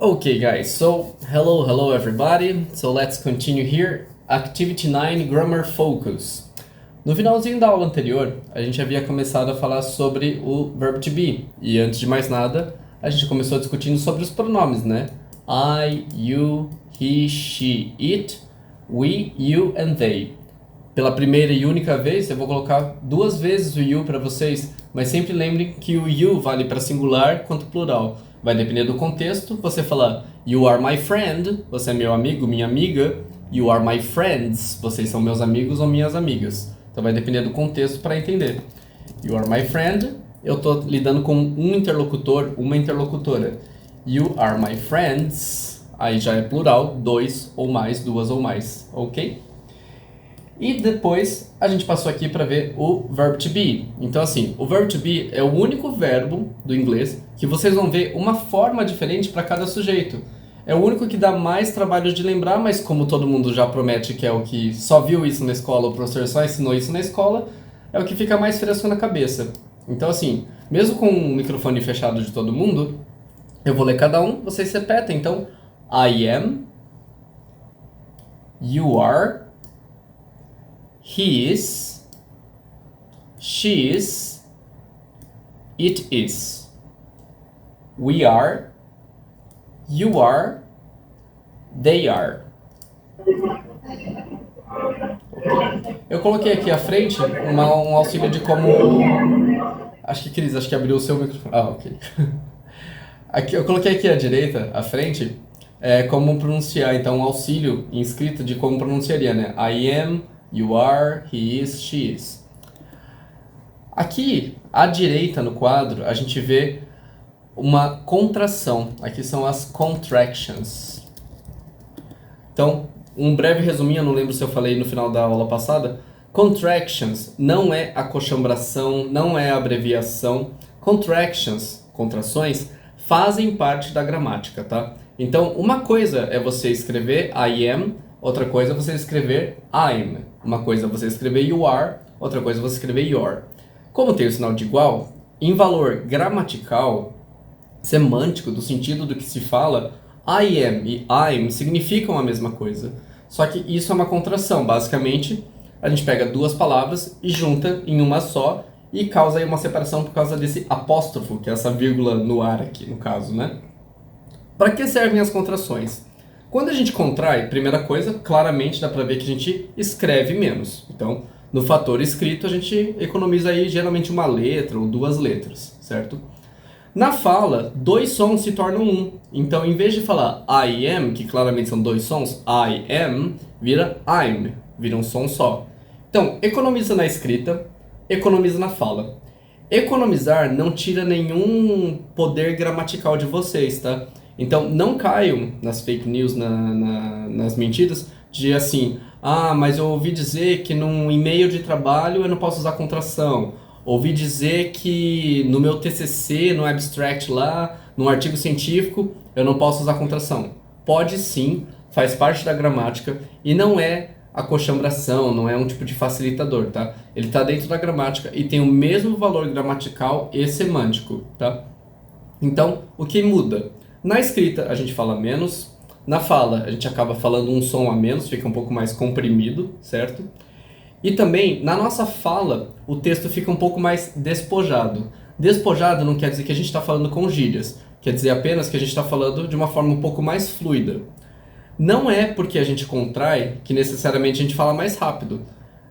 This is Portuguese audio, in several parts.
Okay guys, so hello everybody. So let's continue here. Activity 9, Grammar Focus. No finalzinho da aula anterior, a gente havia começado a falar sobre o verbo to be. E antes de mais nada, a gente começou discutindo sobre os pronomes, né? I, you, he, she, it, we, you and they. Pela primeira e única vez, eu vou colocar duas vezes o you para vocês, mas sempre lembrem que o you vale para singular quanto plural. Vai depender do contexto. Você fala you are my friend, você é meu amigo, minha amiga. You are my friends, vocês são meus amigos ou minhas amigas. Então vai depender do contexto para entender. You are my friend, eu estou lidando com um interlocutor, uma interlocutora. You are my friends, aí já é plural, dois ou mais, duas ou mais, ok? E depois a gente passou aqui para ver o verbo to be. Então assim, o verbo to be é o único verbo do inglês que vocês vão ver uma forma diferente para cada sujeito. É o único que dá mais trabalho de lembrar, mas como todo mundo já promete que é o que só viu isso na escola, o professor só ensinou isso na escola, é o que fica mais fresco na cabeça. Então assim, mesmo com o microfone fechado de todo mundo, eu vou ler cada um, vocês repetem. Então, I am, you are, he is, she is, it is, we are, you are, they are. Eu coloquei aqui à frente um auxílio de como... Acho que, Cris, abriu o seu microfone. Ah, ok. Aqui, eu coloquei aqui à direita, à frente, como pronunciar. Então, um auxílio em escrito de como pronunciaria, né? I am, you are, he is, she is. Aqui, à direita no quadro, a gente vê uma contração. Aqui são as contractions. Então, um breve resuminho, eu não lembro se eu falei no final da aula passada. Contractions não é acochambração, não é abreviação. Contractions, contrações, fazem parte da gramática, tá? Então, uma coisa é você escrever I am, outra coisa é você escrever I'm. Uma coisa é você escrever you are, outra coisa é você escrever your. Como tem o sinal de igual, em valor gramatical, semântico, do sentido do que se fala, I am e I'm significam a mesma coisa. Só que isso é uma contração. Basicamente, a gente pega duas palavras e junta em uma só e causa aí uma separação por causa desse apóstrofo, que é essa vírgula no ar aqui, no caso, né? Para que servem as contrações? Quando a gente contrai, primeira coisa, claramente dá para ver que a gente escreve menos. Então, no fator escrito, a gente economiza aí geralmente uma letra ou duas letras, certo? Na fala, dois sons se tornam um. Então, em vez de falar I am, que claramente são dois sons, I am, vira I'm, vira um som só. Então, economiza na escrita, economiza na fala. Economizar não tira nenhum poder gramatical de vocês, tá? Então, não caiam nas fake news, nas mentiras, de assim, mas eu ouvi dizer que num e-mail de trabalho eu não posso usar contração. Ouvi dizer que no meu TCC, no abstract lá, num artigo científico, eu não posso usar contração. Pode sim, faz parte da gramática e não é acochambração, não é um tipo de facilitador, tá? Ele está dentro da gramática e tem o mesmo valor gramatical e semântico, tá? Então, o que muda? Na escrita a gente fala menos, na fala a gente acaba falando um som a menos, fica um pouco mais comprimido, certo? E também, na nossa fala, o texto fica um pouco mais despojado. Despojado não quer dizer que a gente está falando com gírias, quer dizer apenas que a gente está falando de uma forma um pouco mais fluida. Não é porque a gente contrai que necessariamente a gente fala mais rápido.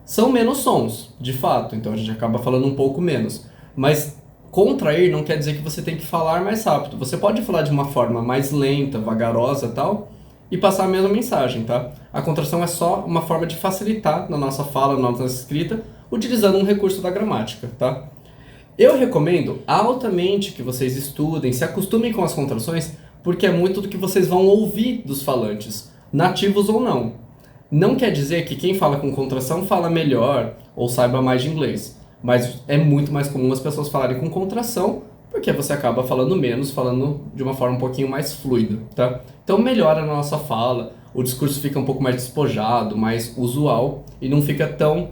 São menos sons, de fato, então a gente acaba falando um pouco menos. Mas contrair não quer dizer que você tem que falar mais rápido. Você pode falar de uma forma mais lenta, vagarosa e tal, e passar a mesma mensagem, tá? A contração é só uma forma de facilitar na nossa fala, na nossa escrita, utilizando um recurso da gramática, tá? Eu recomendo altamente que vocês estudem, se acostumem com as contrações, porque é muito do que vocês vão ouvir dos falantes, nativos ou não. Não quer dizer que quem fala com contração fala melhor ou saiba mais de inglês, mas é muito mais comum as pessoas falarem com contração, porque você acaba falando menos, falando de uma forma um pouquinho mais fluida, tá? Então melhora a nossa fala, o discurso fica um pouco mais despojado, mais usual e não fica tão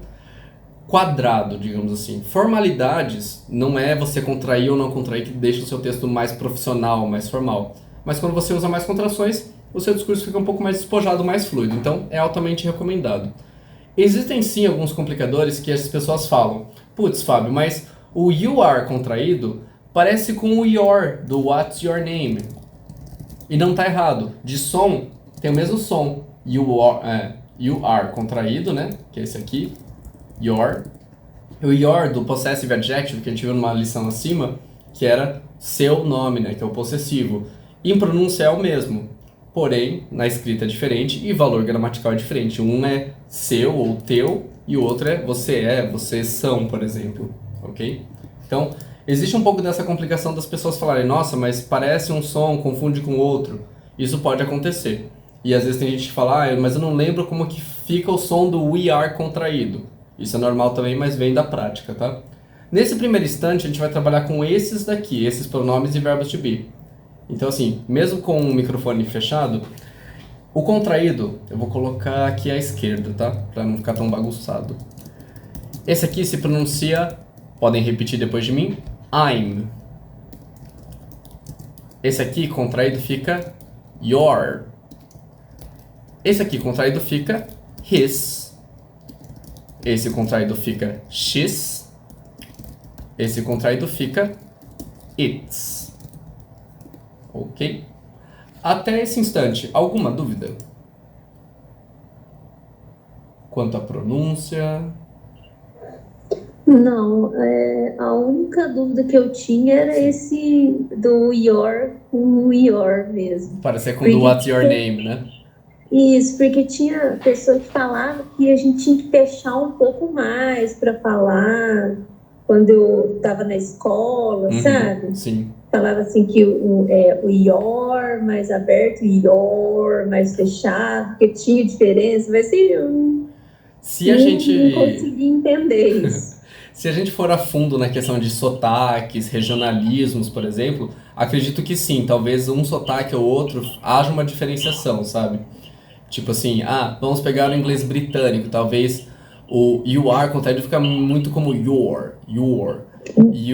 quadrado, digamos assim. Formalidades não é você contrair ou não contrair que deixa o seu texto mais profissional, mais formal. mas quando você usa mais contrações, o seu discurso fica um pouco mais despojado, mais fluido. Então, é altamente recomendado. Existem sim alguns complicadores que as pessoas falam. Putz, Fábio, mas o you are contraído parece com o your, do what's your name. E não tá errado. De som, tem o mesmo som. You are contraído, né? Que é esse aqui. Your. O your do possessive adjective, que a gente viu numa lição acima, que era seu nome, né? Que é o possessivo. Em pronúncia é o mesmo. Porém, na escrita é diferente e valor gramatical é diferente. Um é seu ou teu e o outro é, vocês são, por exemplo. Ok? Então, existe um pouco dessa complicação das pessoas falarem, nossa, mas parece um som, confunde com outro. Isso pode acontecer. E às vezes tem gente que fala, mas eu não lembro como que fica o som do we are contraído. Isso é normal também, mas vem da prática, tá? Nesse primeiro instante, a gente vai trabalhar com esses daqui, esses pronomes e verbos to be. Então assim, mesmo com o microfone fechado, o contraído, eu vou colocar aqui à esquerda, tá? Pra não ficar tão bagunçado. Esse aqui se pronuncia, podem repetir depois de mim, I'm. Esse aqui contraído fica your. Esse aqui contraído fica his. Esse contraído fica she's. Esse contraído fica it's. Ok? Até esse instante, alguma dúvida? Quanto à pronúncia? Não, a única dúvida que eu tinha era esse do your com o your mesmo. Parecer com do what's your name, né? Isso, porque tinha pessoa que falava que a gente tinha que fechar um pouco mais para falar quando eu estava na escola, sabe? Sim. Falava assim que o your mais aberto, o your mais fechado, porque tinha diferença, mas assim, eu não consegui entender isso. Se a gente for a fundo na questão de sotaques, regionalismos, por exemplo, acredito que sim, talvez um sotaque ou outro haja uma diferenciação, sabe? Tipo assim, vamos pegar o inglês britânico, talvez o you are contraído fica muito como your. E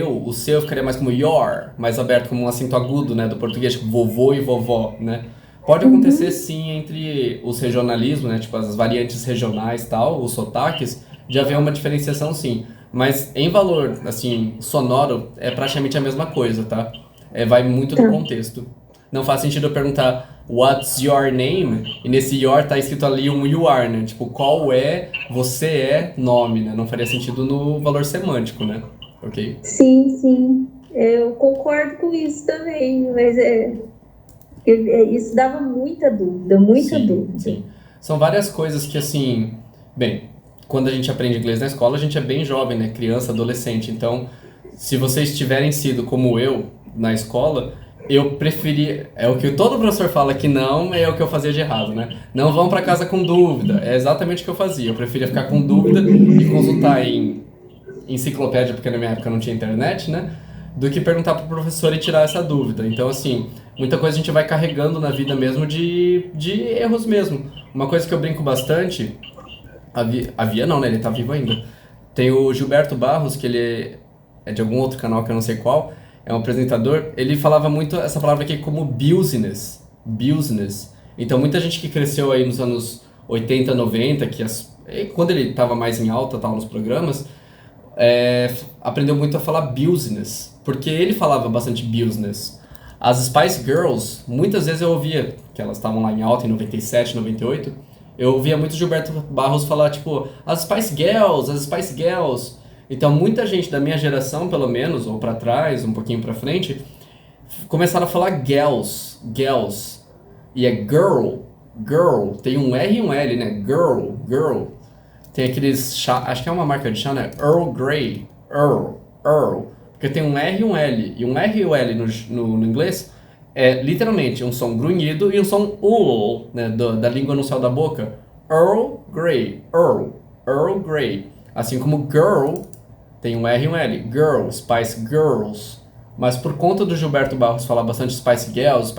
o seu ficaria mais como your, mais aberto, como um acento agudo, né, do português, tipo vovô e vovó, né? Pode acontecer sim entre os regionalismos, né, tipo as variantes regionais e tal, os sotaques, de haver uma diferenciação sim. Mas em valor, assim, sonoro, é praticamente a mesma coisa, tá? Vai muito do contexto. Não faz sentido eu perguntar what's your name? E nesse your tá escrito ali um you are, né? Tipo, qual é, você é, nome, né? Não faria sentido no valor semântico, né? Ok? Sim. Eu concordo com isso também, mas isso dava muita dúvida, dúvida. Sim. São várias coisas que, assim... Bem, quando a gente aprende inglês na escola, a gente é bem jovem, né? Criança, adolescente. Então, se vocês tiverem sido como eu na escola... Eu preferia... É o que todo professor fala que não, é o que eu fazia de errado, né? Não vão pra casa com dúvida. É exatamente o que eu fazia. Eu preferia ficar com dúvida e consultar em enciclopédia, porque na minha época não tinha internet, né? Do que perguntar pro professor e tirar essa dúvida. Então, assim, muita coisa a gente vai carregando na vida mesmo de erros mesmo. Uma coisa que eu brinco bastante... Havia não, né? Ele tá vivo ainda. Tem o Gilberto Barros, que ele é de algum outro canal que eu não sei qual... É um apresentador, ele falava muito essa palavra aqui como business. Então muita gente que cresceu aí nos anos 80, 90, quando ele estava mais em alta, tal, nos programas, aprendeu muito a falar business, porque ele falava bastante business. As Spice Girls, muitas vezes eu ouvia, que elas estavam lá em alta em 97, 98, eu ouvia muito Gilberto Barros falar, tipo, as Spice Girls. Então, muita gente da minha geração, pelo menos, ou pra trás, um pouquinho pra frente, começaram a falar girls. E é girl. Tem um R e um L, né? Girl. Tem aqueles chá, acho que é uma marca de chá, né? Earl Grey. Earl. Porque tem um R e um L. E um R e o L no inglês é literalmente um som grunhido e um som né? Da língua no céu da boca. Earl Grey. Assim como girl... Tem um R e um L. Girl, Spice Girls. Mas por conta do Gilberto Barros falar bastante Spice Girls,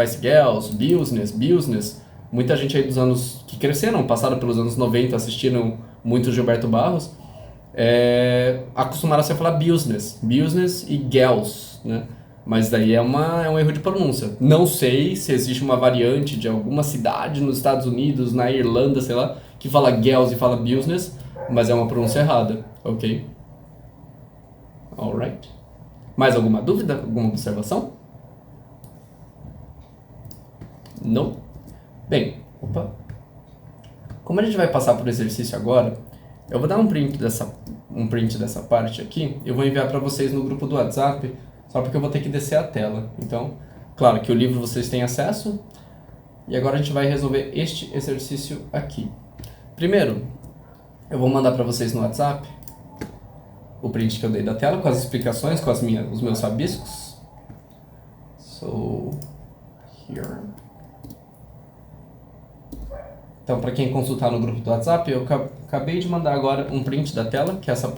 business, muita gente aí dos anos que cresceram, passaram pelos anos 90, assistiram muito Gilberto Barros, acostumaram-se a falar business e girls, né? Mas daí é um erro de pronúncia. Não sei se existe uma variante de alguma cidade nos Estados Unidos, na Irlanda, sei lá, que fala girls e fala business, mas é uma pronúncia errada, ok? Alright. Mais alguma dúvida? Alguma observação? Não? Bem, opa. Como a gente vai passar por exercício agora, eu vou dar um print dessa parte aqui e eu vou enviar para vocês no grupo do WhatsApp, só porque eu vou ter que descer a tela. Então, claro que o livro vocês têm acesso, e agora a gente vai resolver este exercício aqui. Primeiro, eu vou mandar para vocês no WhatsApp o print que eu dei da tela, com as explicações, com os meus rabiscos. So, here. Então, para quem consultar no grupo do WhatsApp, eu acabei de mandar agora um print da tela, que é essa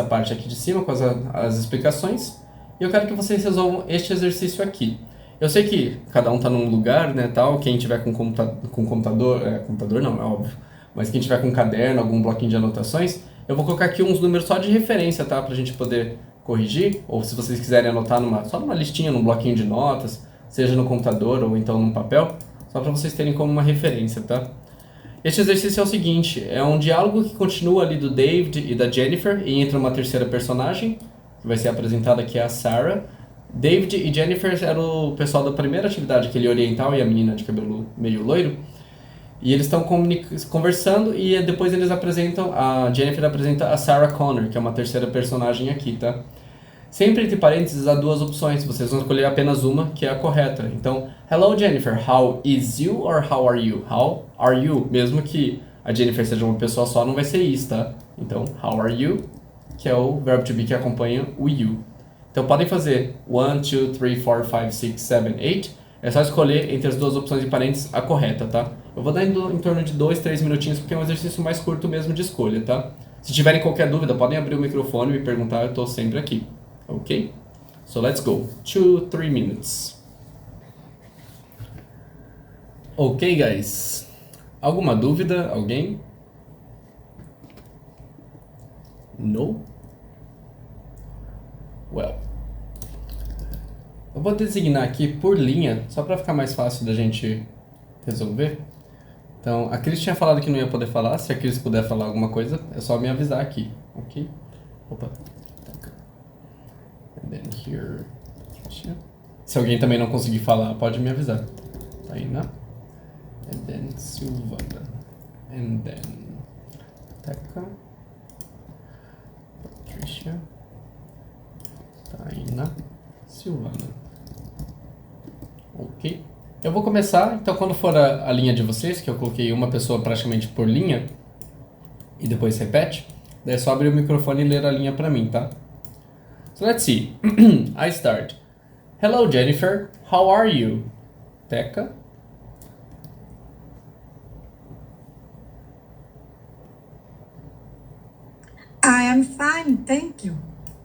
parte aqui de cima, com as explicações. E eu quero que vocês resolvam este exercício aqui. Eu sei que cada um está num lugar, né, tal, quem tiver com computador, computador não, é óbvio, mas quem tiver com caderno, algum bloquinho de anotações, eu vou colocar aqui uns números só de referência, tá, pra gente poder corrigir, ou se vocês quiserem anotar só numa listinha, num bloquinho de notas, seja no computador ou então num papel, só para vocês terem como uma referência, tá? Este exercício é o seguinte, é um diálogo que continua ali do David e da Jennifer e entra uma terceira personagem, que vai ser apresentada aqui, a Sarah. David e Jennifer eram o pessoal da primeira atividade, aquele oriental e a menina de cabelo meio loiro, e eles estão conversando e depois a Jennifer apresenta a Sarah Connor, que é uma terceira personagem aqui, tá? Sempre entre parênteses há duas opções, vocês vão escolher apenas uma, que é a correta. Então, hello Jennifer, how is you or how are you? How are you? Mesmo que a Jennifer seja uma pessoa só, não vai ser is, tá? Então, how are you? Que é o verbo to be que acompanha o you. Então, podem fazer 1, 2, 3, 4, 5, 6, 7, 8. É só escolher entre as duas opções de parênteses a correta, tá? Eu vou dar em torno de 2, 3 minutinhos, porque é um exercício mais curto mesmo de escolha, tá? Se tiverem qualquer dúvida, podem abrir o microfone e me perguntar, eu estou sempre aqui. Ok? So let's go. 2, 3 minutes. Ok, guys. Alguma dúvida? Alguém? No? Well. Eu vou designar aqui por linha, só para ficar mais fácil da gente resolver. Então, a Cris tinha falado que não ia poder falar. Se a Cris puder falar alguma coisa, é só me avisar aqui. Ok? Opa. And then here. Se alguém também não conseguir falar, pode me avisar. Tainá. And then Silvana. And then Teca. Patricia. Tainá. Silvana. Ok. Eu vou começar, então quando for a linha de vocês, que eu coloquei uma pessoa praticamente por linha, e depois repete, daí é só abrir o microfone e ler a linha pra mim, tá? So let's see. I start. Hello Jennifer, how are you? Teca. I am fine, thank you.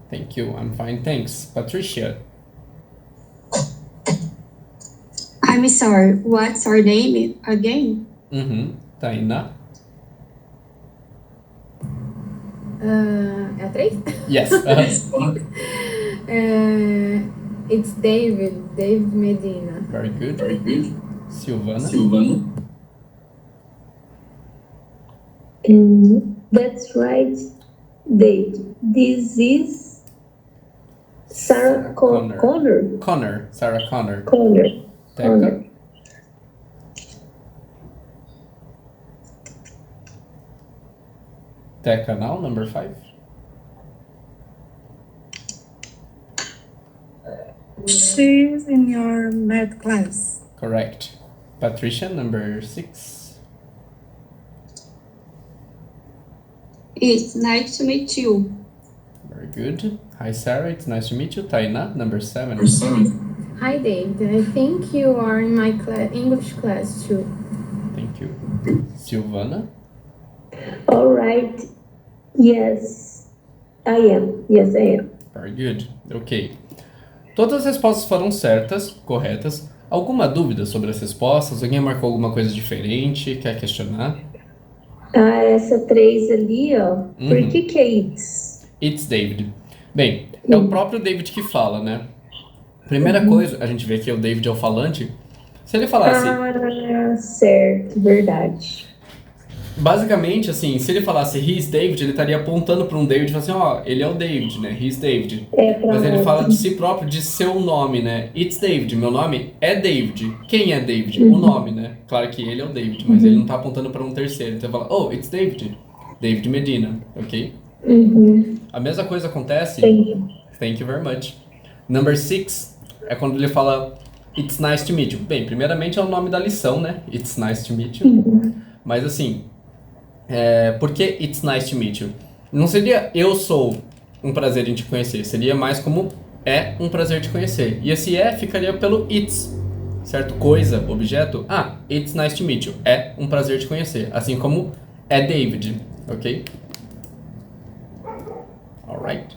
Thank you, I'm fine, thanks. Patricia. I'm sorry, what's our name again? Tainá. É a 3? Yes. It's David Medina. Very good. Silvana. That's right, Dave. This is Sarah Connor. Sarah Connor. Connor. Teca now, number 5. She's in your math class. Correct. Patricia, number 6. It's nice to meet you. Very good. Hi Sarah, it's nice to meet you. Tainá, number 7. Hi David, I think you are in my English class too. Thank you. Silvana. All right. Yes, I am. Very good. Ok. Todas as respostas foram certas, corretas. Alguma dúvida sobre as respostas? Alguém marcou alguma coisa diferente? Quer questionar? Essa 3 ali, ó. Por que é it's? It's David. Bem, é o próprio David que fala, né? Primeira coisa, a gente vê que o David é o falante. Se ele falasse... certo, verdade. Basicamente, assim, se ele falasse he's David, ele estaria apontando para um David e falando assim, ó, ele é o David, né? He's David. Mas ele fala de si próprio, de seu nome, né? It's David, meu nome é David. Quem é David? O nome, né? Claro que ele é o David, mas ele não tá apontando para um terceiro. Então ele fala, oh, it's David. David Medina, ok? A mesma coisa acontece... Thank you very much. Number 6 é quando ele fala it's nice to meet you. Bem, primeiramente é o nome da lição, né? It's nice to meet you. Mas assim... por que it's nice to meet you? Não seria eu sou um prazer em te conhecer, seria mais como é um prazer te conhecer. E esse ficaria pelo it's, certo? Coisa, objeto. Ah, it's nice to meet you. É um prazer te conhecer. Assim como é David, ok? Alright.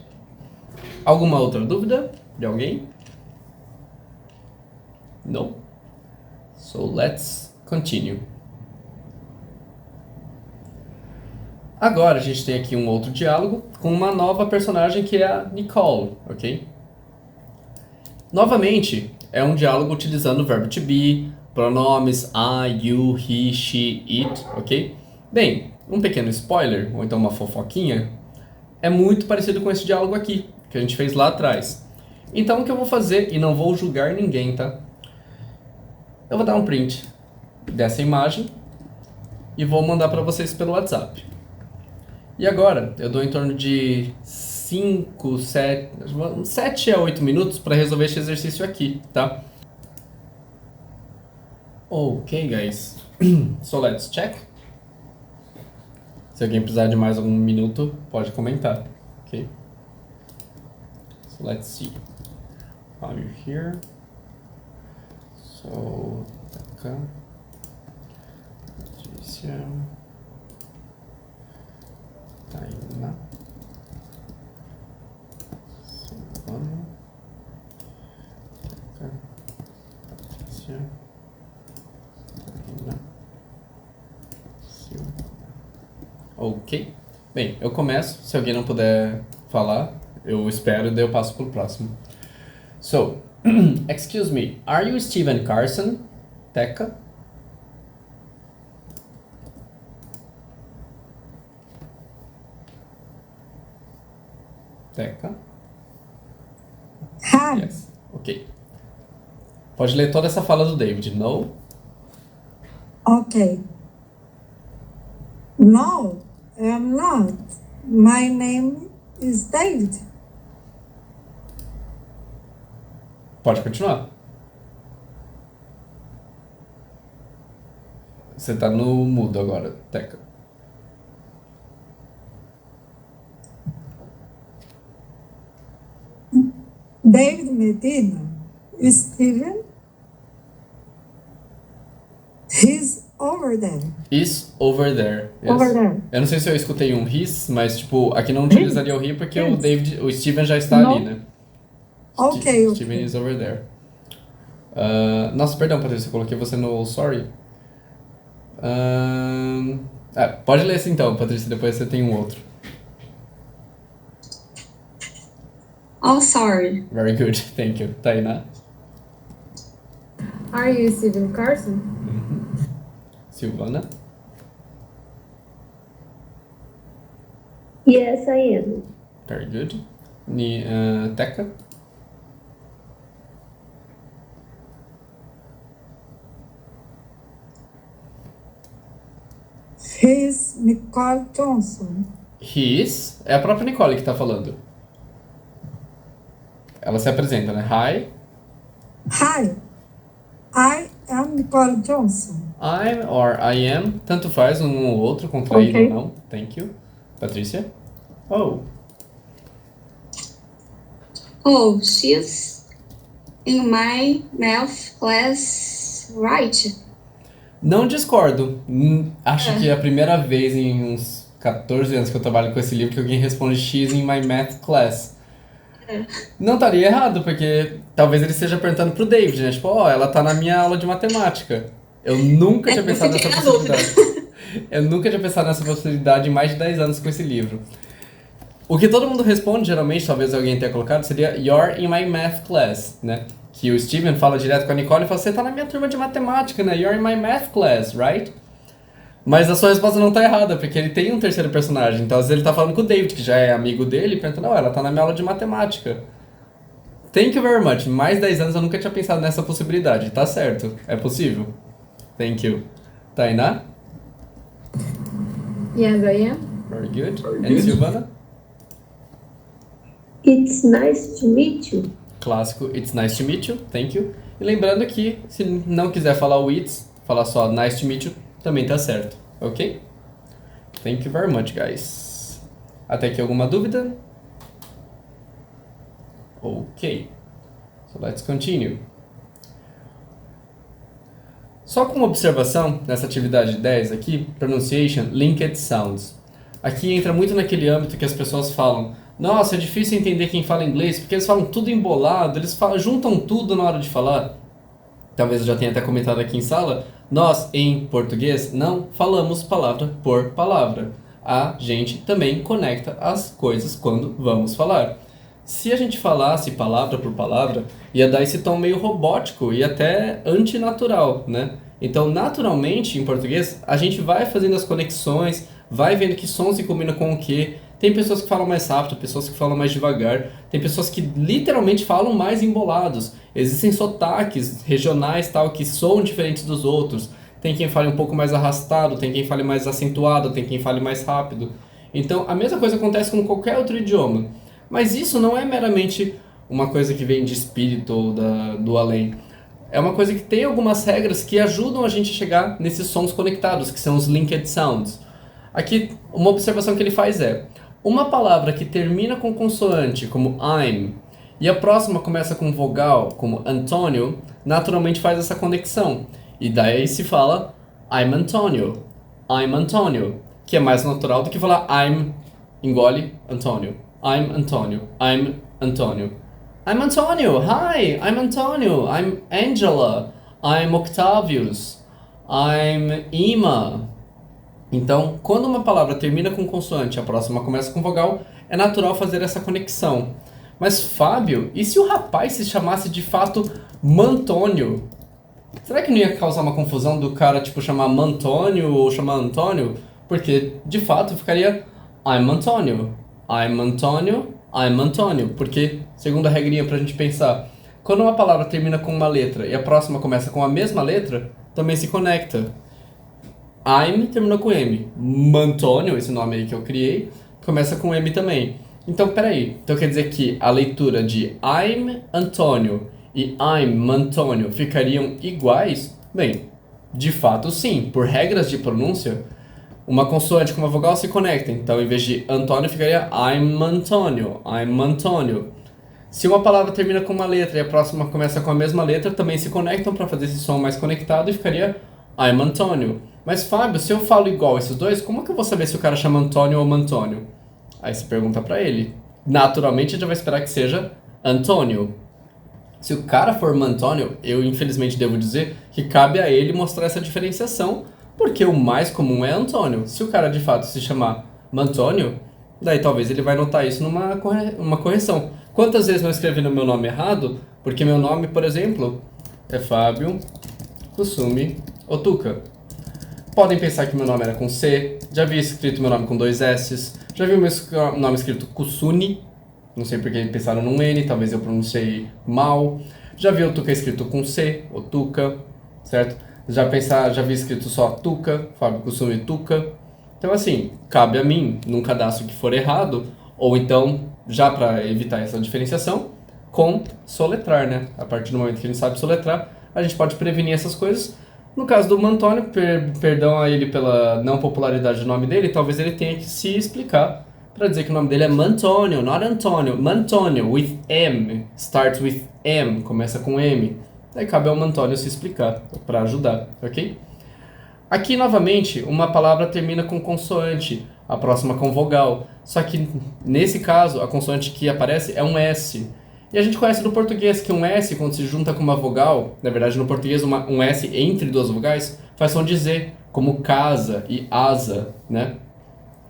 Alguma outra dúvida de alguém? No? So let's continue. Agora a gente tem aqui um outro diálogo com uma nova personagem que é a Nicole, ok? Novamente, é um diálogo utilizando o verbo to be, pronomes I, you, he, she, it, ok? Bem, um pequeno spoiler, ou então uma fofoquinha, é muito parecido com esse diálogo aqui, que a gente fez lá atrás. Então o que eu vou fazer, e não vou julgar ninguém, tá? Eu vou dar um print dessa imagem e vou mandar para vocês pelo WhatsApp. E agora, eu dou em torno de 7 a 8 minutos para resolver esse exercício aqui, tá? Ok, guys. So let's check. Se alguém precisar de mais algum minuto, pode comentar, ok? So let's see. While you're here. So, Taka, Patrícia, Tainá, Silvana, Taka, Patrícia, Tainá, Silvana. Ok. Bem, eu começo. Se alguém não puder falar, eu espero e daí eu passo pro próximo. So, excuse me, are you Steven Carson? Teca? Teca? Hi. Yes. Ok. Pode ler toda essa fala do David. No? Okay. No, I'm not. My name is David. Pode continuar. Você tá no mudo agora, Teca. David Medina. Steven. He's over there. Is over there. Yes. Over there. Eu não sei se eu escutei um his, mas tipo, aqui não utilizaria o he porque o David, o Steven já está ali, né? Ok. Steven is over there. Nossa, perdão, Patrícia, eu coloquei você no sorry. Pode ler esse então, Patrícia, depois você tem um outro. Oh, sorry. Very good, thank you. Tainá. Are you Steven Carson? Silvana. Yes, I am. Very good. Teca. He's Nicole Johnson. His. É a própria Nicole que tá falando. Ela se apresenta, né? Hi. Hi. I am Nicole Johnson. I'm or I am. Tanto faz um ou outro, contraído Ok. ou não. Thank you. Patrícia. Oh. Oh, she's in my math class, right? Não discordo. Acho que é a primeira vez em uns 14 anos que eu trabalho com esse livro que alguém responde She's in my math class. Não estaria errado, porque talvez ele esteja perguntando pro David, né? Tipo, ela tá na minha aula de matemática. Eu nunca tinha pensado nessa possibilidade. Eu nunca tinha pensado nessa possibilidade em mais de 10 anos com esse livro. O que todo mundo responde, geralmente, talvez alguém tenha colocado, seria You're in my math class, né? Que o Steven fala direto com a Nicole e fala, você tá na minha turma de matemática, né? You're in my math class, right? Mas a sua resposta não tá errada, porque ele tem um terceiro personagem. Então, às vezes ele tá falando com o David, que já é amigo dele, e pergunta, não, ela tá na minha aula de matemática. Thank you very much. Mais 10 anos eu nunca tinha pensado nessa possibilidade. Tá certo, é possível. Thank you. Tainá? Yes, I am. Very good. And Silvana? It's nice to meet you. Clássico, it's nice to meet you, thank you. E lembrando que, se não quiser falar o it's, falar só nice to meet you, também tá certo, ok? Thank you very much, guys. Até aqui alguma dúvida? Ok. So let's continue. Só com uma observação nessa atividade 10 aqui, pronunciation, linked sounds. Aqui entra muito naquele âmbito que as pessoas falam, nossa, é difícil entender quem fala inglês, porque eles falam tudo embolado, eles juntam tudo na hora de falar. Talvez eu já tenha até comentado aqui em sala, nós, em português, não falamos palavra por palavra. A gente também conecta as coisas quando vamos falar. Se a gente falasse palavra por palavra, ia dar esse tom meio robótico e até antinatural, né? Então, naturalmente, em português, a gente vai fazendo as conexões, vai vendo que som se combina com o que. Tem pessoas que falam mais rápido, pessoas que falam mais devagar, tem pessoas que literalmente falam mais embolados. Existem sotaques regionais tal que soam diferentes dos outros. Tem quem fale um pouco mais arrastado, tem quem fale mais acentuado, tem quem fale mais rápido. Então, a mesma coisa acontece com qualquer outro idioma. Mas isso não é meramente uma coisa que vem de espírito ou do além. É uma coisa que tem algumas regras que ajudam a gente a chegar nesses sons conectados, que são os linked sounds. Aqui, uma observação que ele faz é, uma palavra que termina com consoante, como I'm, e a próxima começa com vogal, como Antônio, naturalmente faz essa conexão. E daí se fala I'm Antônio, que é mais natural do que falar I'm, engole, Antônio. I'm Antônio, I'm Antônio. I'm Antônio, hi, I'm Antônio, I'm Angela, I'm Octavius, I'm Ima. Então, quando uma palavra termina com consoante e a próxima começa com vogal, é natural fazer essa conexão. Mas, Fábio, e se o rapaz se chamasse de fato Mantônio? Será que não ia causar uma confusão do cara, tipo, chamar Mantônio ou chamar Antônio? Porque, de fato, ficaria I'm Antônio, I'm Antônio, I'm Antônio. Porque, segundo a regrinha pra gente pensar, quando uma palavra termina com uma letra e a próxima começa com a mesma letra, também se conecta. I'm terminou com M. Mantônio, esse nome aí que eu criei, começa com M também. Então, peraí. Então quer dizer que a leitura de I'm Antônio e I'm Mantônio ficariam iguais? Bem, de fato sim. Por regras de pronúncia, uma consoante com uma vogal se conecta. Então, em vez de Antônio, ficaria I'm Antônio, I'm Antônio. Se uma palavra termina com uma letra e a próxima começa com a mesma letra, também se conectam para fazer esse som mais conectado e ficaria I'm Antônio. Mas, Fábio, se eu falo igual esses dois, como que eu vou saber se o cara chama Antônio ou Mantônio? Aí você pergunta pra ele. Naturalmente, a gente vai esperar que seja Antônio. Se o cara for Mantônio, eu infelizmente devo dizer que cabe a ele mostrar essa diferenciação, porque o mais comum é Antônio. Se o cara de fato se chamar Mantônio, daí talvez ele vai notar isso numa uma correção. Quantas vezes eu escrevi no meu nome errado? Porque meu nome, por exemplo, é Fábio Kusumi Otuka. Podem pensar que meu nome era com C, já vi escrito meu nome com 2 S's, já vi meu nome escrito Kusuni, não sei porque pensaram num N, talvez eu pronunciei mal. Já vi Otuka escrito com C, Otuka, certo? Já vi escrito só Tuka, Fábio Kusumi Tuka. Então assim, cabe a mim, num cadastro que for errado, ou então, já para evitar essa diferenciação, com soletrar, né? A partir do momento que a gente sabe soletrar, a gente pode prevenir essas coisas. No caso do Mantônio, perdão a ele pela não popularidade do nome dele, talvez ele tenha que se explicar para dizer que o nome dele é Mantônio, not Antônio. Mantônio, with M, starts with M, começa com M. Daí cabe ao Mantônio se explicar para ajudar, ok? Aqui, novamente, uma palavra termina com consoante, a próxima com vogal. Só que, nesse caso, a consoante que aparece é um S. E a gente conhece do português que um S, quando se junta com uma vogal, na verdade no português um S entre duas vogais, faz som de Z, como casa e asa, né?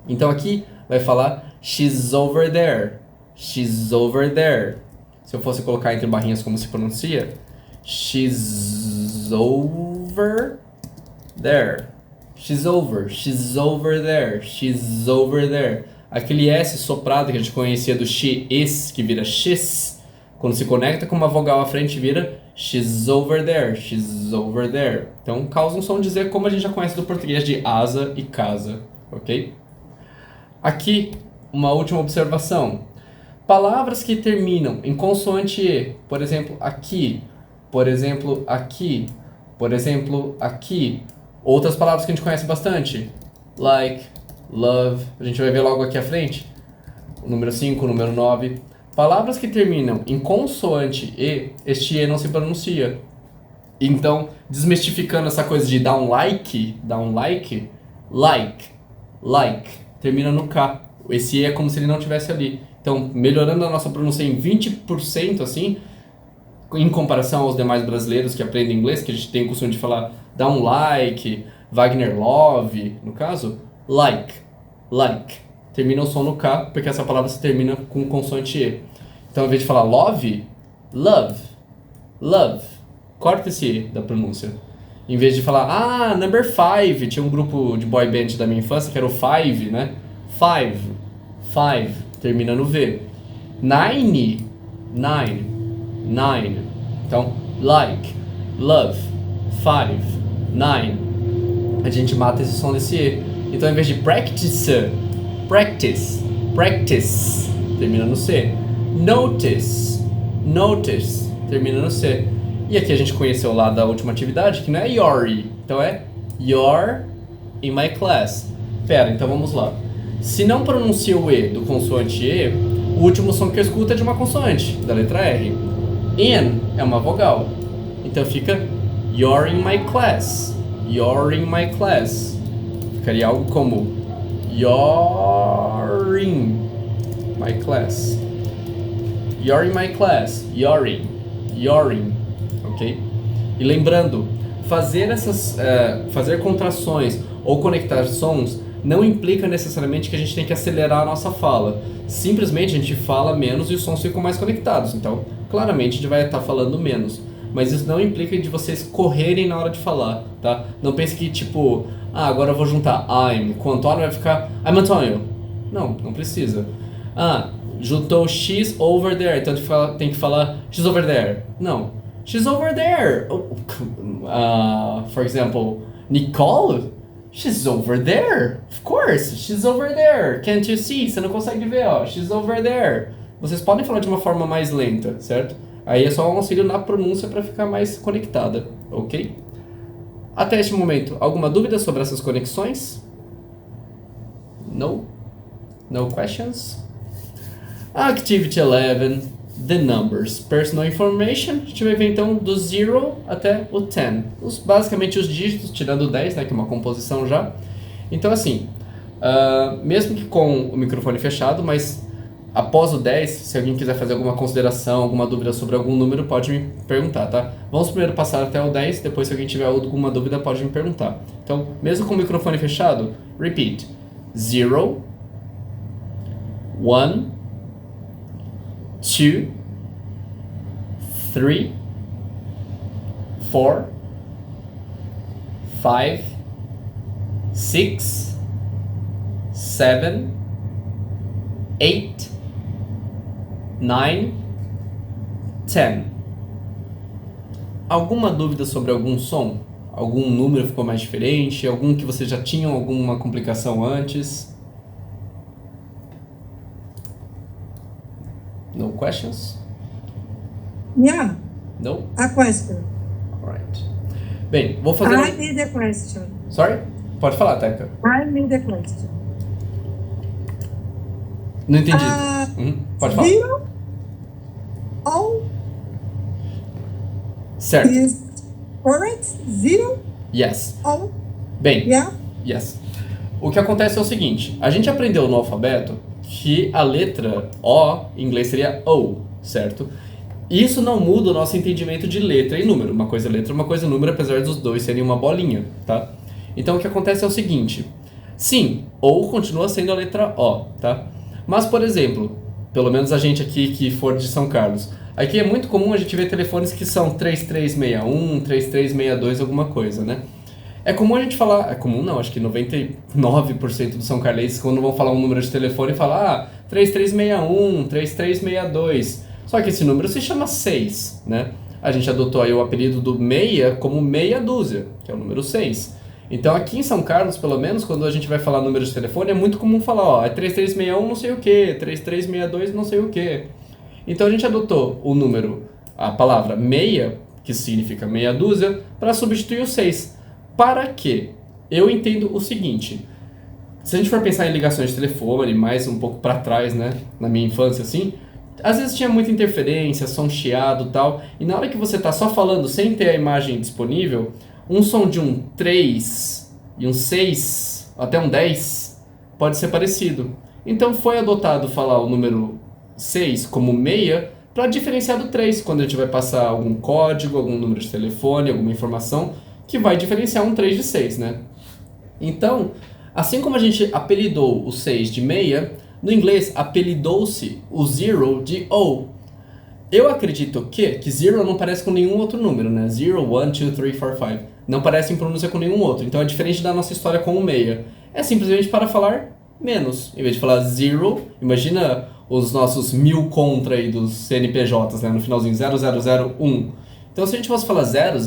Então aqui vai falar She's over there. She's over there. Se eu fosse colocar entre barrinhas como se pronuncia, she's over there. She's over there. She's over there. Aquele S soprado que a gente conhecia do she is, que vira x, quando se conecta com uma vogal à frente vira she's over there, she's over there. Então causa um som de Z como a gente já conhece do português de asa e casa, ok? Aqui, uma última observação. Palavras que terminam em consoante E, por exemplo, aqui, por exemplo, aqui, por exemplo, aqui. Outras palavras que a gente conhece bastante, like, love, a gente vai ver logo aqui à frente, o número 5, o número 9. Palavras que terminam em consoante E, este E não se pronuncia. Então, desmistificando essa coisa de dar um like, like, termina no K. Esse E é como se ele não tivesse ali. Então, melhorando a nossa pronúncia em 20%, assim, em comparação aos demais brasileiros que aprendem inglês, que a gente tem o costume de falar, dá um like, Wagner Love, no caso, like, termina o som no K, porque essa palavra se termina com consoante E. Então, ao invés de falar love, love, corta esse E da pronúncia. Em vez de falar, number 5, tinha um grupo de boy band da minha infância que era o Five, né? Five, termina no V. Nine. Então, like, love, 5, 9. A gente mata esse som desse E. Então, em vez de practice, termina no C. Notice, termina no C. E aqui a gente conheceu lá da última atividade, que não é you're. Então é you're in my class. Pera, então vamos lá. Se não pronuncia o E do consoante E, o último som que eu escuto é de uma consoante, da letra R. In é uma vogal. Então fica you're in my class. You're in my class. Ficaria algo como you're in my class. You're in my class. You're in. Ok? E lembrando, fazer contrações ou conectar sons não implica necessariamente que a gente tem que acelerar a nossa fala. Simplesmente a gente fala menos e os sons ficam mais conectados. Então, claramente a gente vai estar falando menos. Mas isso não implica de vocês correrem na hora de falar, tá? Não pense que tipo, agora eu vou juntar I'm com Antônio, vai ficar I'm Antônio. Não precisa. Juntou she's over there, então tem que falar she's over there. Não, she's over there. For example, Nicole, she's over there. Of course, she's over there. Can't you see? Você não consegue ver, ó. She's over there. Vocês podem falar de uma forma mais lenta, certo? Aí é só um auxílio na pronúncia para ficar mais conectada, ok? Até este momento, alguma dúvida sobre essas conexões? No? No questions? Activity 11, the numbers. Personal information, a gente vai ver então do 0 até o 10. Basicamente os dígitos, tirando o 10, né, que é uma composição já. Então assim, mesmo que com o microfone fechado, mas após o 10, se alguém quiser fazer alguma consideração, alguma dúvida sobre algum número, pode me perguntar, tá? Vamos primeiro passar até o 10, depois se alguém tiver alguma dúvida, pode me perguntar. Então, mesmo com o microfone fechado, repeat. 0, 1, 2, 3, 4, 5, 6, 7, 8, 9, 10. Alguma dúvida sobre algum som? Algum número ficou mais diferente? Algum que vocês já tinham alguma complicação antes? No questions? Yeah, No? a question. Alright. Bem, vou fazer... I need a question. Sorry? Pode falar, Teca. I need a question. Não entendi. Pode falar. 0 all Certo. is correct? 0 Yes. all? Bem, Yeah? yes. O que acontece é o seguinte, a gente aprendeu no alfabeto que a letra O em inglês seria O, certo? Isso não muda o nosso entendimento de letra e número. Uma coisa é letra, uma coisa é número, apesar dos dois serem uma bolinha, tá? Então o que acontece é o seguinte, sim, O continua sendo a letra O, tá? Mas, por exemplo, pelo menos a gente aqui que for de São Carlos, aqui é muito comum a gente ver telefones que são 3361, 3362, alguma coisa, né? É comum a gente falar, é comum não, acho que 99% dos são carlenses, quando vão falar um número de telefone, falar 3361, 3362. Só que esse número se chama 6, né? A gente adotou aí o apelido do meia como meia dúzia, que é o número 6. Então aqui em São Carlos, pelo menos, quando a gente vai falar número de telefone, é muito comum falar, ó, é 3361 não sei o que, 3362 não sei o que. Então a gente adotou o número, a palavra meia, que significa meia dúzia, para substituir o 6. Para quê? Eu entendo o seguinte, se a gente for pensar em ligações de telefone, mais um pouco para trás, né, na minha infância, assim, às vezes tinha muita interferência, som chiado e tal, e na hora que você tá só falando sem ter a imagem disponível, um som de um 3 e um 6, até um 10, pode ser parecido. Então foi adotado falar o número 6 como meia para diferenciar do 3, quando a gente vai passar algum código, algum número de telefone, alguma informação que vai diferenciar um 3 de 6, né? Então, assim como a gente apelidou o 6 de meia, no inglês apelidou-se o zero de O. Eu acredito que zero não parece com nenhum outro número, né? 0, 1, 2, 3, 4, 5. Não parece em pronúncia com nenhum outro. Então é diferente da nossa história com o meia. É simplesmente para falar menos. Em vez de falar zero, imagina os nossos 1000 contra aí dos CNPJs, né? No finalzinho 0001. Então, se a gente fosse falar 000,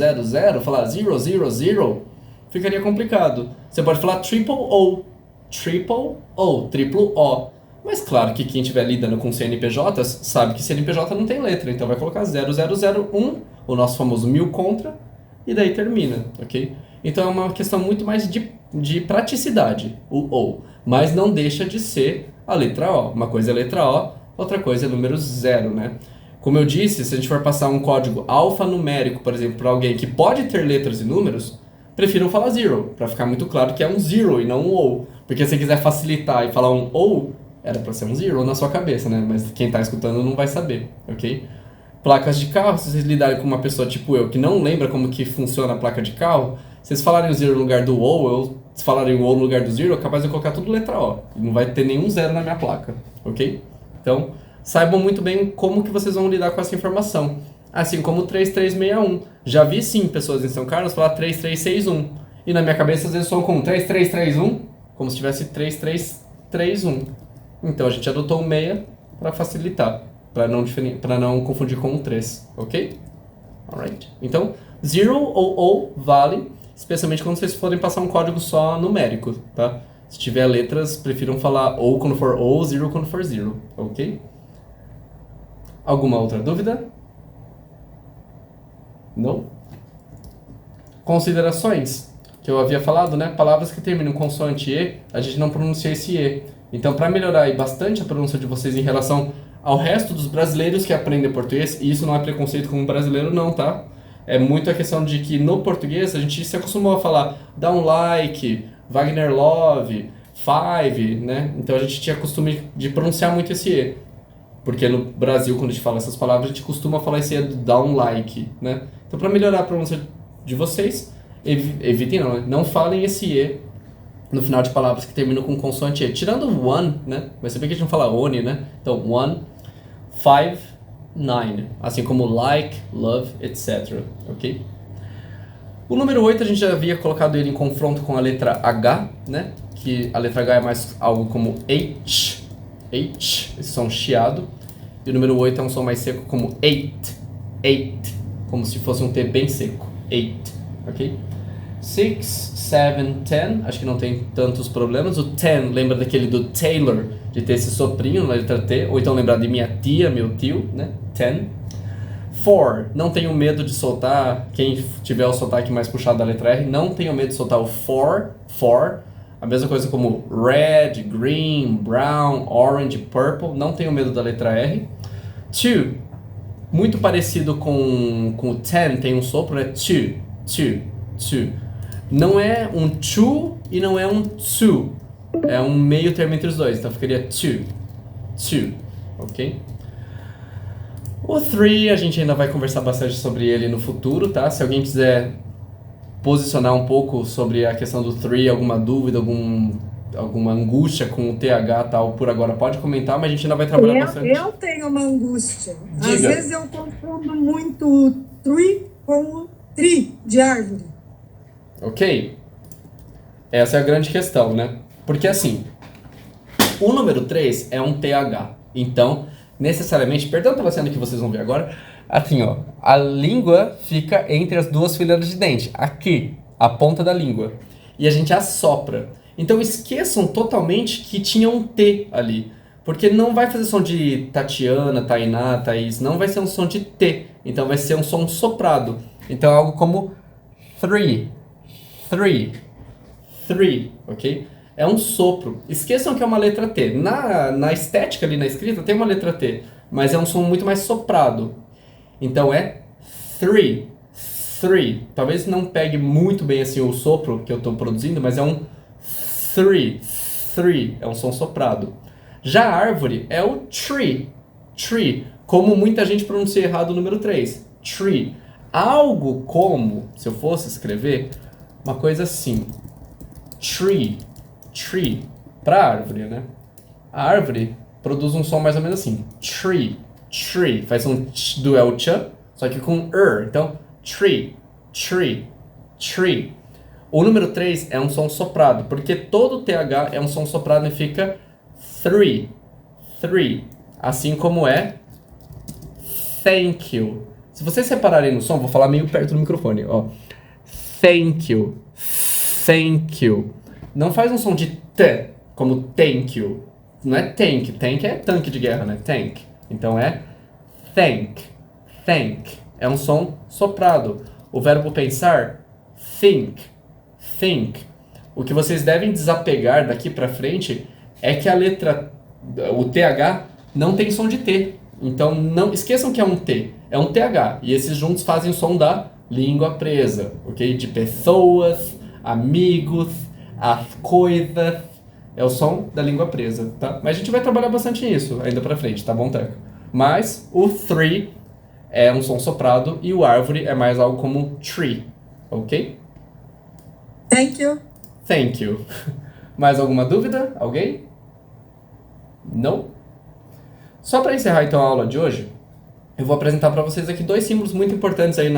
falar 000, ficaria complicado. Você pode falar triple O, triplo O. Mas claro que quem estiver lidando com CNPJs sabe que CNPJ não tem letra, então vai colocar 0001, o nosso famoso 1000 contra, e daí termina, ok? Então é uma questão muito mais de praticidade, o O. Mas não deixa de ser a letra O. Uma coisa é a letra O, outra coisa é o número 0, né? Como eu disse, se a gente for passar um código alfanumérico, por exemplo, para alguém que pode ter letras e números, prefiro falar zero, para ficar muito claro que é um zero e não um O. Porque se você quiser facilitar e falar um O, era para ser um zero na sua cabeça, né? Mas quem está escutando não vai saber, ok? Placas de carro, se vocês lidarem com uma pessoa tipo eu, que não lembra como que funciona a placa de carro, se vocês falarem o zero no lugar do O, ou se falarem o O no lugar do zero, é capaz de eu colocar tudo letra O. E não vai ter nenhum zero na minha placa, ok? Então, saibam muito bem como que vocês vão lidar com essa informação. Assim como o 3361. Já vi sim pessoas em São Carlos falar 3361. E na minha cabeça às vezes são com 3331, como se tivesse 3331. Então a gente adotou o meia para facilitar, para não confundir com o 3, ok? Alright. Então, 0 ou O vale, especialmente quando vocês forem passar um código só numérico, tá? Se tiver letras, prefiram falar O quando for O, 0 quando for 0, ok? Alguma outra dúvida? Não? Considerações, que eu havia falado, né? Palavras que terminam com consoante E, a gente não pronuncia esse E. Então, para melhorar aí bastante a pronúncia de vocês em relação ao resto dos brasileiros que aprendem português, e isso não é preconceito com o brasileiro não, tá? É muito a questão de que no português a gente se acostumou a falar dá um like, Wagner Love, five, né? Então a gente tinha costume de pronunciar muito esse E. Porque no Brasil, quando a gente fala essas palavras, a gente costuma falar esse E do down like, né? Então, para melhorar a pronúncia de vocês, evitem não, né? Não falem esse E no final de palavras que terminam com consoante E. Tirando o one, né? Mas você vê que a gente não fala one, né? Então, 1, 5, 9. Assim como like, love, etc. Ok? O número 8 a gente já havia colocado ele em confronto com a letra H, né? Que a letra H é mais algo como H, esse som chiado. E o número 8 é um som mais seco como 8, como se fosse um T bem seco, 8, ok? 6, 7, 10, acho que não tem tantos problemas. O 10 lembra daquele do Taylor, de ter esse soprinho na letra T, ou então lembrar de minha tia, meu tio, né? 10. 4, não tenho medo de soltar, quem tiver o sotaque mais puxado da letra R, não tenho medo de soltar o for, a mesma coisa como red, green, brown, orange, purple, não tenho medo da letra R. 2, muito parecido com o 10, tem um sopro, né? Two. Não é um chu e não é um tsu. É um meio termo entre os dois, então ficaria two, ok? O 3, a gente ainda vai conversar bastante sobre ele no futuro, tá? Se alguém quiser posicionar um pouco sobre a questão do 3, alguma dúvida, algum alguma angústia com o TH e tal por agora, pode comentar, mas a gente ainda vai trabalhar bastante. Eu tenho uma angústia. Diga. Às vezes eu confundo muito o tree com o tree de árvore. Ok? Essa é a grande questão, né? Porque assim, o número 3 é um TH. Então, necessariamente, perdão pela cena que vocês vão ver agora, assim, ó, a língua fica entre as duas fileiras de dente. Aqui, a ponta da língua. E a gente assopra. Então, esqueçam totalmente que tinha um T ali. Porque não vai fazer som de Tatiana, Tainá, Thaís. Não vai ser um som de T. Então, vai ser um som soprado. Então, algo como three, three, three, ok? É um sopro. Esqueçam que é uma letra T. Na estética ali na escrita tem uma letra T. Mas é um som muito mais soprado. Então, é three, three. Talvez não pegue muito bem assim o sopro que eu estou produzindo, mas é um three, three. É um som soprado. Já a árvore é o tree, tree. Como muita gente pronuncia errado o número 3. Tree. Algo como, se eu fosse escrever, uma coisa assim. Tree, tree. Para árvore, né? A árvore produz um som mais ou menos assim. Tree, tree. Faz um tch do el tchan, só que com Então, tree, tree, tree. O número 3 é um som soprado, porque todo TH é um som soprado e fica three, three. Assim como é thank you. Se vocês separarem no som, vou falar meio perto do microfone, ó. Thank you, thank you. Não faz um som de T, como thank you. Não é tank, tank é tanque de guerra, né? Tank. Então é thank, thank. É um som soprado. O verbo pensar, think, think. O que vocês devem desapegar daqui pra frente é que a letra, o TH, não tem som de T. Então não esqueçam que é um T, é um TH. E esses juntos fazem o som da língua presa, ok? De pessoas, amigos, as coisas. É o som da língua presa, tá? Mas a gente vai trabalhar bastante nisso ainda pra frente, tá bom, Teco? Mas o three é um som soprado e o árvore é mais algo como tree, ok? Thank you. Thank you. Mais alguma dúvida? Alguém? Não? Só para encerrar então a aula de hoje, eu vou apresentar para vocês aqui 2 símbolos muito importantes aí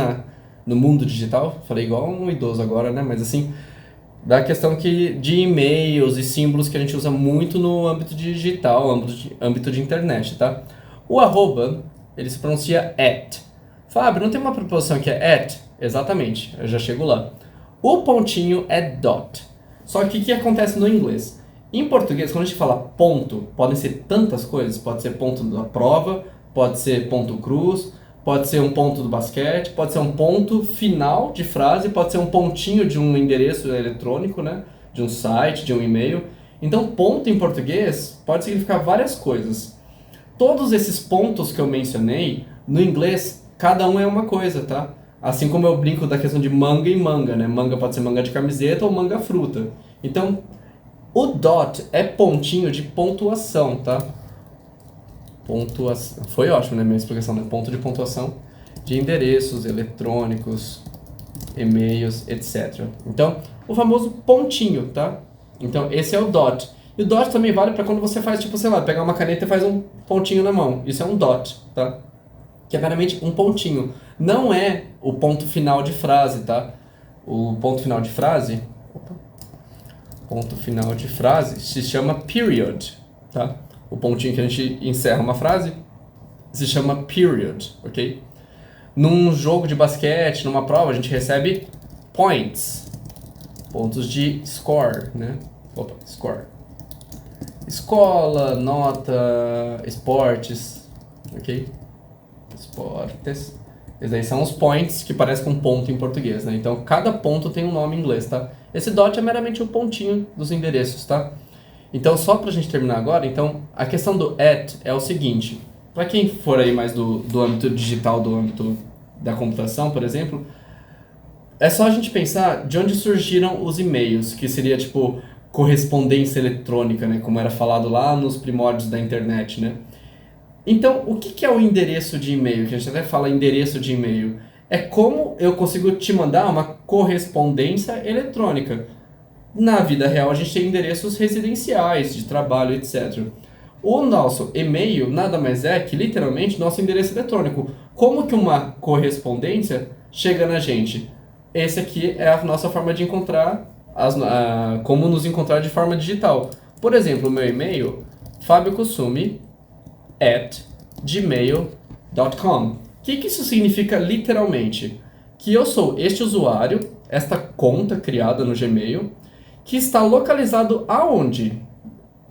no mundo digital. Falei igual um idoso agora, né? Mas assim, da questão de e-mails e símbolos que a gente usa muito no âmbito digital, âmbito de internet, tá? O arroba, ele se pronuncia @. Fábio, não tem uma preposição que é @? Exatamente, eu já chego lá. O pontinho é dot. Só que o que acontece no inglês? Em português, quando a gente fala ponto, podem ser tantas coisas. Pode ser ponto da prova, pode ser ponto cruz, pode ser um ponto do basquete, pode ser um ponto final de frase, pode ser um pontinho de um endereço eletrônico, né? De um site, de um e-mail. Então, ponto em português pode significar várias coisas. Todos esses pontos que eu mencionei, no inglês, cada um é uma coisa, tá? Assim como eu brinco da questão de manga e manga, né? Manga pode ser manga de camiseta ou manga fruta. Então, o dot é pontinho de pontuação, tá? Pontuação. Foi ótimo, né? Minha explicação, né? Ponto de pontuação de endereços eletrônicos, e-mails, etc. Então, o famoso pontinho, tá? Então, esse é o dot. E o dot também vale para quando você faz, tipo, sei lá, pegar uma caneta e faz um pontinho na mão. Isso é um dot, tá? Que é meramente um pontinho. Não é o ponto final de frase, tá? O ponto final de frase... Ponto final de frase se chama period, tá? O pontinho que a gente encerra uma frase se chama period, ok? Num jogo de basquete, numa prova, a gente recebe points. Pontos de score, né? Opa, score. Escola, nota, esportes, ok? Esportes. Esses aí são os points que parecem com ponto em português, né? Então, cada ponto tem um nome em inglês, tá? Esse dot é meramente o pontinho dos endereços, tá? Então, só pra gente terminar agora, então, a questão do é o seguinte. Pra quem for aí mais do âmbito digital, do âmbito da computação, por exemplo, é só a gente pensar de onde surgiram os e-mails, que seria, tipo, correspondência eletrônica, né? Como era falado lá nos primórdios da internet, né? Então, o que é o endereço de e-mail? Que a gente até fala endereço de e-mail. É como eu consigo te mandar uma correspondência eletrônica. Na vida real, a gente tem endereços residenciais, de trabalho, etc. O nosso e-mail nada mais é que, literalmente, nosso endereço eletrônico. Como que uma correspondência chega na gente? Esse aqui é a nossa forma de encontrar, como nos encontrar de forma digital. Por exemplo, o meu e-mail, fabiocosumi@gmail.com. O que isso significa literalmente? Que eu sou este usuário, esta conta criada no Gmail, que está localizado aonde?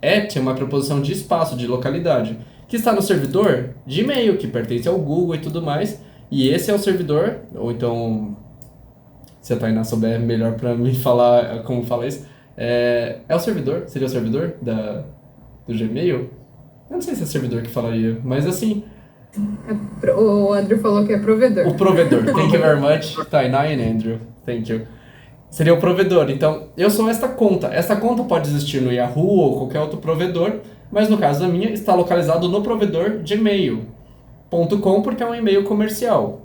At é uma preposição de espaço, de localidade, que está no servidor de e-mail, que pertence ao Google e tudo mais, e esse é o servidor, ou então, se a Tainá souber melhor para me falar como fala isso, é o servidor, seria o servidor do Gmail? Eu não sei se é servidor que falaria, mas assim... O Andrew falou que é provedor. O provedor, thank you very much, Tainá and Andrew, thank you. Seria o provedor. Então, eu sou esta conta. Esta conta pode existir no Yahoo ou qualquer outro provedor, mas no caso da minha, está localizado no provedor gmail.com, porque é um e-mail comercial.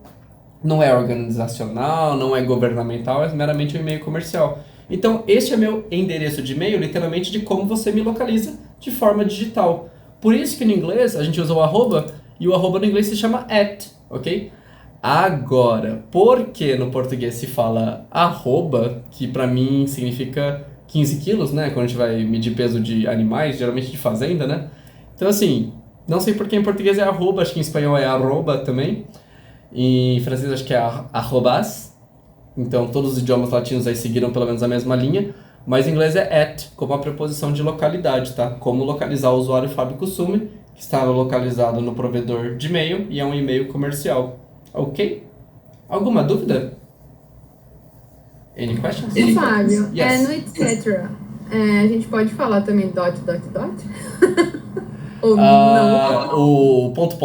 Não é organizacional, não é governamental, é meramente um e-mail comercial. Então, este é meu endereço de e-mail, literalmente, de como você me localiza de forma digital. Por isso que no inglês a gente usa o arroba, e o arroba no inglês se chama @, ok? Agora, por que no português se fala arroba, que pra mim significa 15 quilos, né? Quando a gente vai medir peso de animais, geralmente de fazenda, né? Então, assim, não sei por que em português é arroba, acho que em espanhol é arroba também. Em francês acho que é arrobas. Então, todos os idiomas latinos aí seguiram pelo menos a mesma linha. Mas em inglês é at, como a preposição de localidade, tá? Como localizar o usuário Fábio Kusumi, que está localizado no provedor de e-mail e é um e-mail comercial. Ok? Alguma dúvida? Any questions? Ô, Fábio, Yes. no etc. A gente pode falar também dot. Ou não? O ponto.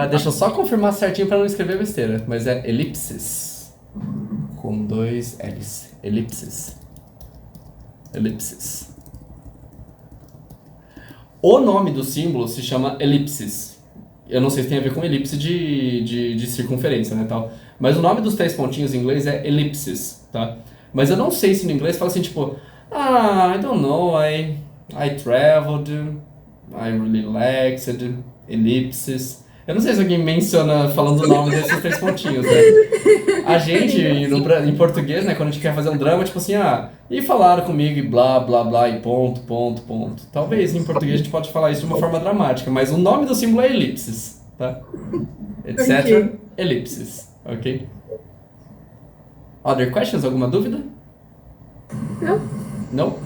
Deixa eu só confirmar certinho para não escrever besteira. Mas é elipses. Com 2 L's. Elipses. O nome do símbolo se chama elipsis. Eu não sei se tem a ver com elipse de circunferência, né, tal. Mas o nome dos 3 pontinhos em inglês é ellipsis, tá? Mas eu não sei se no inglês fala assim, tipo... I don't know, I traveled, I relaxed, ellipsis... Eu não sei se alguém menciona falando o nome desses 3 pontinhos, né? A gente, em português, né, quando a gente quer fazer um drama, tipo assim, e falaram comigo e blá, blá, blá, e ponto. Talvez em português a gente pode falar isso de uma forma dramática, mas o nome do símbolo é elipses, tá? Etc. Okay. Elipses, ok? Other questions? Alguma dúvida? Não. No?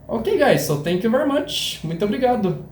Ok, guys, so thank you very much. Muito obrigado.